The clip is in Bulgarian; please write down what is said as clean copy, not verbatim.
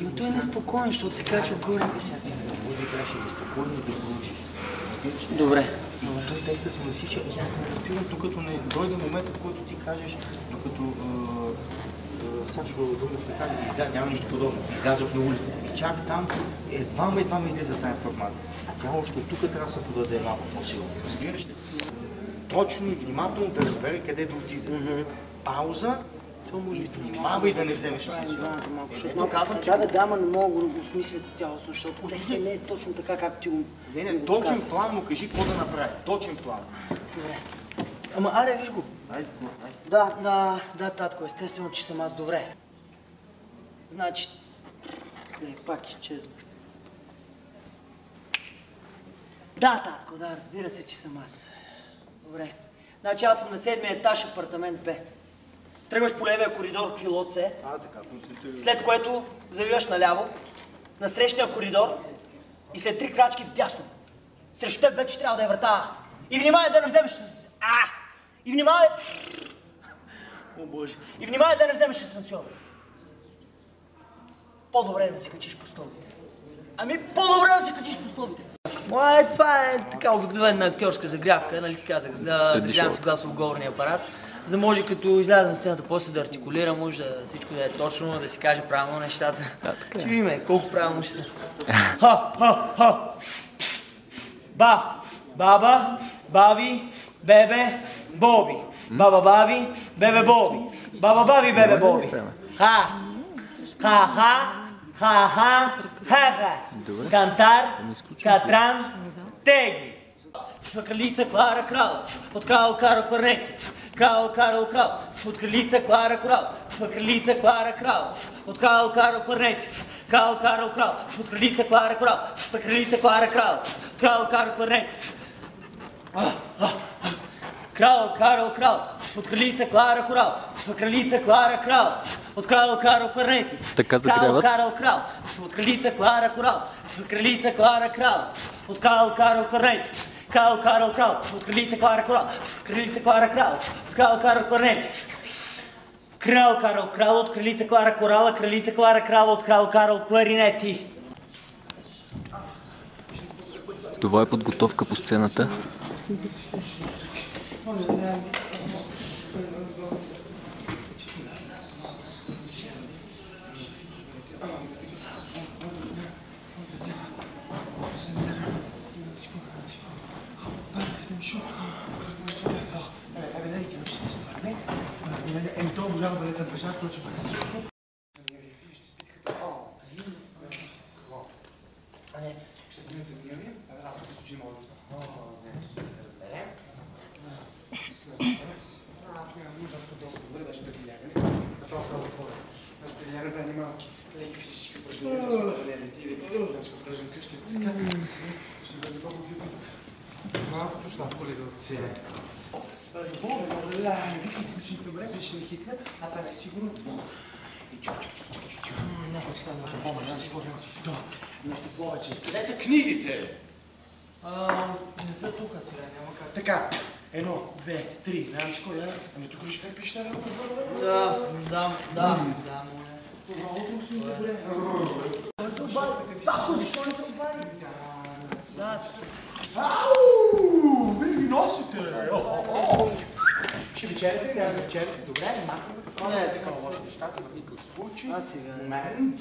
Ама той е неспокоен, защото се качва горе. Може да трябваше да спокойно да получиш. Добре. Но той текста се насича и аз не разбирам, докато не дойде момента, в който ти кажеш, докато Сашо Дунев така да изляза, няма нищо подобно. Излязох на улица. И чак там едва ми излиза тази информация. А тя още тук трябва да се подаде малко по-силно. Разбираш ли? Точно и внимателно да разбере къде да отиде. Пауза и внимавай да не вземеш сенсора. Ето казвам, че... Да, ама не мога да го осмислите цялостно, защото текстът не е точно така, както ти го... Не, точен план му кажи какво да направи. Точен план. Добре. Ама, аре, виж го. Да, татко, естествено, че съм аз. Добре. Значи... пак изчезна. Да, татко, да, разбира се, че съм аз. Добре. Значи аз съм на 7-ми етаж, апартамент Б. Тръгваш по левия коридор, пилот С. Така, концентрирай. След което завиваш наляво, на срещния коридор и след 3 крачки вдясно. Срещу теб вече трябва да е врата А. И внимавай да не вземеш с... И внимавай... О, Боже. И внимавай да не вземеш асансьор. По-добре е да се качиш по стълбите. Ами по-добре е да се качиш по стълбите. Това е така обикновена актьорска загрявка, нали ти казах, загрявам с гласово-говорния апарат, за да може като изляза на сцената после да артикулира, може да всичко да е точно, да си каже правилно нещата. Ще видим колко правилно ще са. Ха! Баба, баби, бебе, боби. Баба, баби, бебе, боби. Баба, баби, бебе, боби. Ха! Кантар, катран, тегли. В кралица Клара Крал, от крал Карл Корнети. Крал Карл Крал, от кралица Клара Корал. В кралица Клара Крал, от крал Карл Корнети. Крал Карл Крал, от кралица Клара Корал. В кралица Клара Крал, крал Карл Корнети. Крал Карл Крал, от кралица Клара Корал. В кралица Клара Крал, от крал Карл Корнети. Така загряват. Крал Крал, от кралица Клара Корал. В кралица Клара Крал, от крал Карл Корнети. Крал Карл Крал, от кралица Клара Корал. В кралица Клара Крал, от крал Карл Корнети. Крал Карл Крал, от кралица Клара Корала. Кралица Клара Крал, от крал Карл Кларинети. Това е подготовка по сцената. Малко по-сладко ли да отсея? Викайте го си добре, ще ни хитна, а това не е сигурно. И чак. Нещо повече. Къде са книгите? Не са тук сега, няма как. Така, 1, 2, 3, няма си кой, ами тук виж как пише работа? Да, моля. Много си добре. Тако, защо не се обади? Да. Ау! Вие ги носите! Ще вечерите сега, вечерите. Добре, махаме. Не е такова лошо неща, са в никакъв случай. Аз сега. Момент.